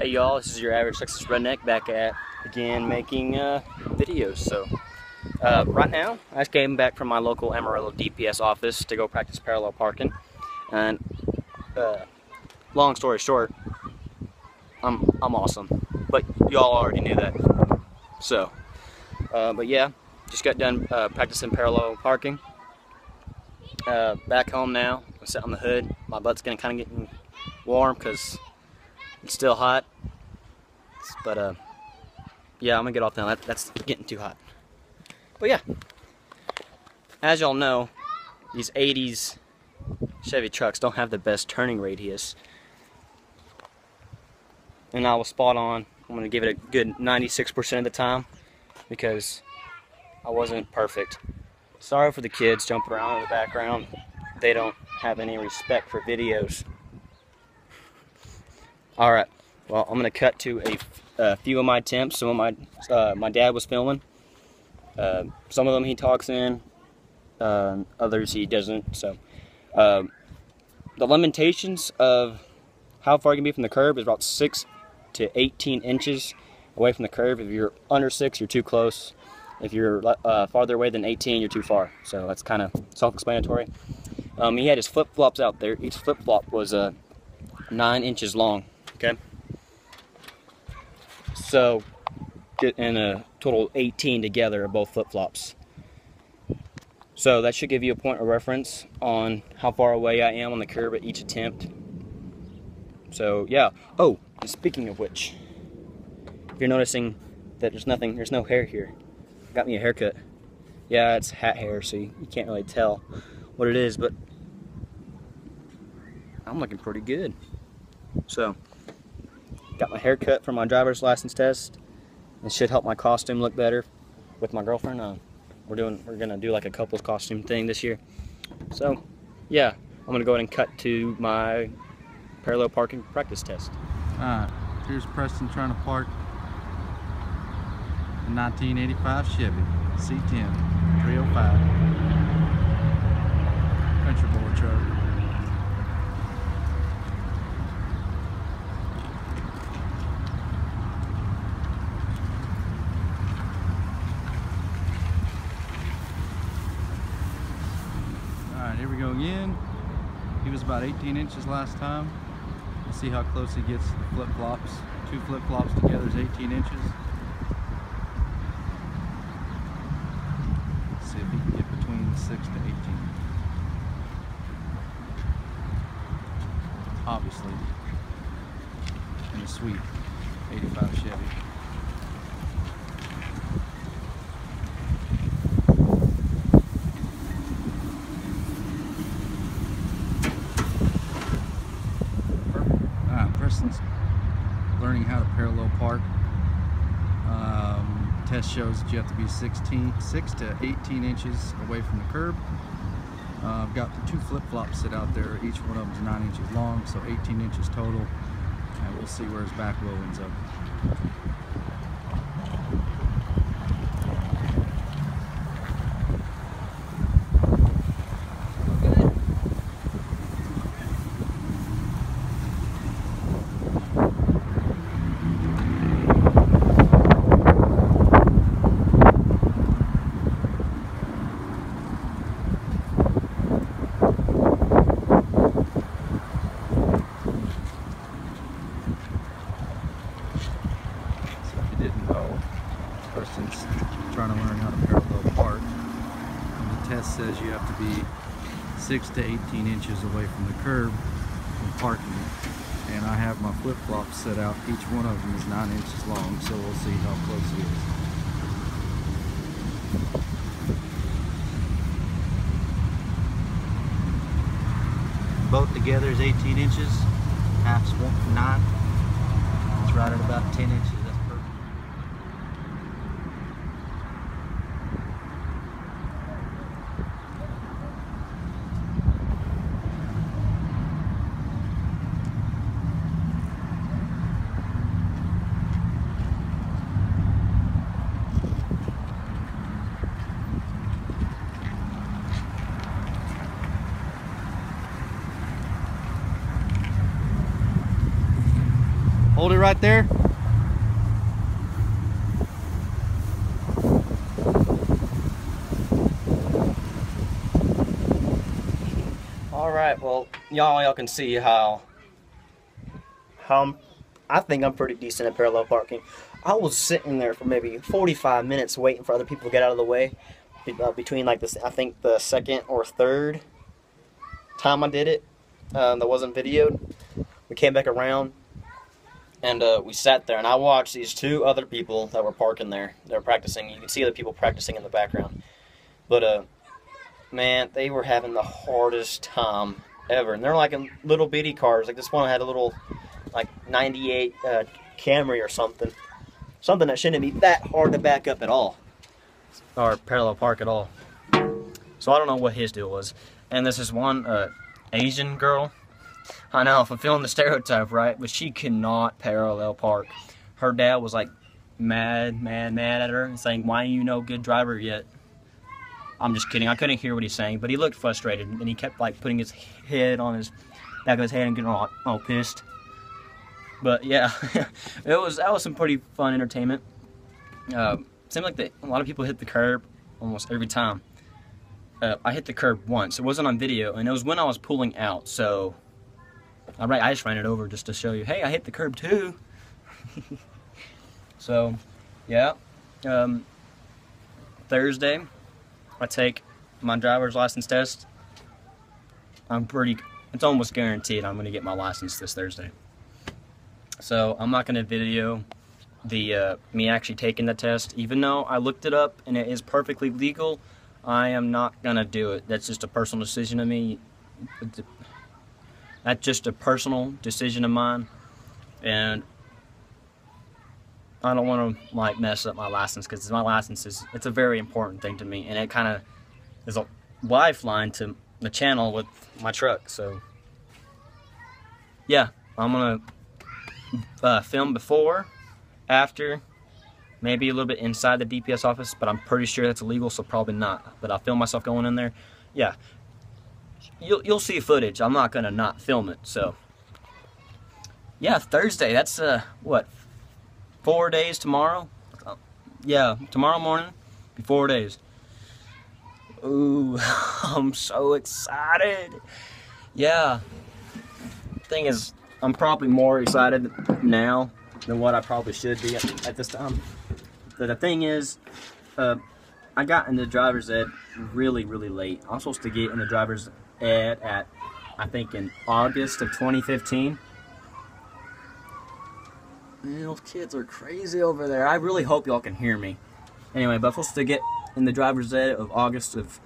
Hey y'all, this is your average Texas redneck back at again making videos. So right now I just came back from my local Amarillo DPS office to go practice parallel parking, and long story short, I'm awesome, but y'all already knew that. So but yeah, just got done practicing parallel parking. Back home now, I'm sitting on the hood. My butt's kind of getting warm because it's still hot, but yeah, I'm gonna get off now. That's getting too hot. But yeah, as y'all know, these 80s Chevy trucks don't have the best turning radius, and I was spot on. I'm gonna give it a good 96% of the time because I wasn't perfect. Sorry for the kids jumping around in the background. They don't have any respect for videos. Alright, well, I'm going to cut to a few of my attempts. Some of my dad was filming. Some of them he talks in, others he doesn't. So the limitations of how far you can be from the curb is about 6 to 18 inches away from the curb. If you're under 6, you're too close. If you're farther away than 18, you're too far. So that's kind of self-explanatory. He had his flip-flops out there. Each flip-flop was 9 inches long. Okay, so in a total 18 together of both flip-flops. So that should give you a point of reference on how far away I am on the curb at each attempt. So yeah. Oh, and speaking of which, if you're noticing that there's no hair here, I got me a haircut. Yeah, it's hat hair, so you can't really tell what it is, but I'm looking pretty good. So got my hair cut for my driver's license test. It should help my costume look better with my girlfriend. We're gonna do like a couple's costume thing this year. So yeah, I'm gonna go ahead and cut to my parallel parking practice test. Alright, here's Preston trying to park a 1985 Chevy C10 305 country boy truck. Alright, here we go again. He was about 18 inches last time. We'll see how close he gets to the flip-flops. 2 flip-flops together is 18 inches. Let's see if he can get between 6 to 18. Obviously, in a sweet 85 Chevy. Preston's learning how to parallel park. Test shows that you have to be 6 to 18 inches away from the curb. I've got the 2 flip-flops sit out there. Each one of them is 9 inches long, so 18 inches total. And we'll see where his back wheel ends up. Preston's trying to learn how to parallel park, and the test says you have to be 6 to 18 inches away from the curb when parking. And I have my flip-flops set out. Each one of them is 9 inches long, so we'll see how close he is. Both together is 18 inches. Half's 9. It's right at about 10 inches. Hold it right there. Alright, well, y'all can see how I think I'm pretty decent at parallel parking. I was sitting there for maybe 45 minutes waiting for other people to get out of the way. Between like this, I think the second or third time I did it, that wasn't videoed. We came back around and we sat there, and I watched these two other people that were parking there. They were practicing. You can see other people practicing in the background. But man, they were having the hardest time ever. And they're like in little bitty cars. Like this one had a little like 98 Camry or something. Something that shouldn't be that hard to back up at all. Or parallel park at all. So I don't know what his deal was. And this is one Asian girl. I know, fulfilling the stereotype, right? But she cannot parallel park. Her dad was like mad at her and saying, "Why are you no good driver yet?" I'm just kidding. I couldn't hear what he's saying, but he looked frustrated, and he kept like putting his head on his back of his head and getting all pissed. But yeah, that was some pretty fun entertainment. Seemed like a lot of people hit the curb almost every time. I hit the curb once. It wasn't on video, and it was when I was pulling out. So I just ran it over just to show you, hey, I hit the curb too. So yeah, Thursday I take my driver's license test. It's almost guaranteed I'm gonna get my license this Thursday. So I'm not gonna video the me actually taking the test, even though I looked it up and it is perfectly legal. I am not gonna do it. That's just a personal decision of me. That's just a personal decision of mine, and I don't want to like mess up my license, because my license it's a very important thing to me, and it kind of is a lifeline to the channel with my truck. So yeah, I'm gonna film before, after, maybe a little bit inside the DPS office, but I'm pretty sure that's illegal, so probably not. But I'll film myself going in there. Yeah, you'll see footage. I'm not gonna not film it. So yeah, Thursday. That's what, 4 days tomorrow? Yeah, tomorrow morning, be 4 days. Ooh, I'm so excited. Yeah. Thing is, I'm probably more excited now than what I probably should be at this time. But the thing is, I got into driver's ed really late. I was supposed to get into driver's ed at, I think, in August of 2015. Man, those kids are crazy over there. I really hope y'all can hear me. Anyway, but I was supposed to get in the driver's ed of August of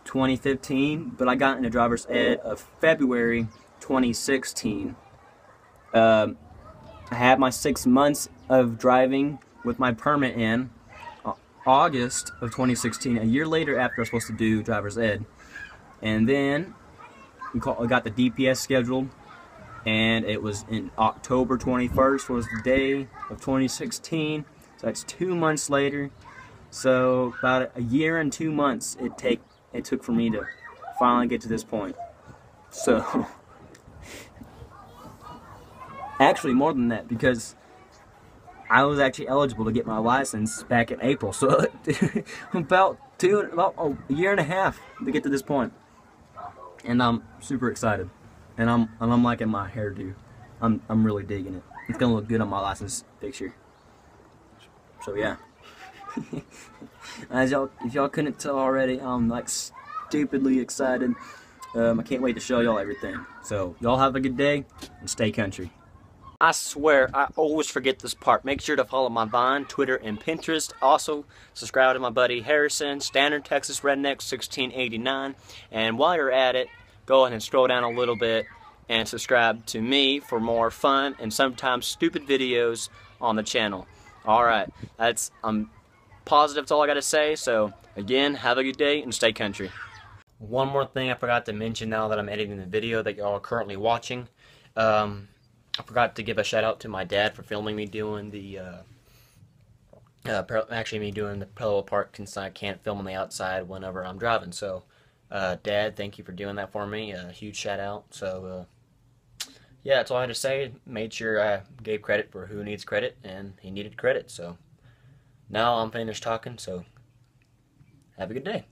2015, but I got into driver's ed of February 2016. I had my 6 months of driving with my permit in August of 2016, a year later after I was supposed to do driver's ed. And then we got the DPS scheduled, and it was in October 21st was the day of 2016, so that's 2 months later. So about a year and 2 months it took for me to finally get to this point. So actually more than that, because I was actually eligible to get my license back in April, so about a year and a half to get to this point. And I'm super excited, and I'm liking my hairdo. I'm really digging it. It's gonna look good on my license picture. So yeah. If y'all couldn't tell already, I'm like stupidly excited. I can't wait to show y'all everything. So y'all have a good day and stay country. I swear, I always forget this part. Make sure to follow my Vine, Twitter, and Pinterest. Also, subscribe to my buddy Harrison, StandardTexasRedneck 1689. And while you're at it, go ahead and scroll down a little bit and subscribe to me for more fun and sometimes stupid videos on the channel. Alright, I'm positive that's all I gotta say. So, again, have a good day and stay country. One more thing I forgot to mention now that I'm editing the video that y'all are currently watching. I forgot to give a shout out to my dad for filming me doing the parallel park, since I can't film on the outside whenever I'm driving. So Dad, thank you for doing that for me. Huge shout out. So yeah, that's all I had to say. Made sure I gave credit for who needs credit, and he needed credit. So now I'm finished talking. So have a good day.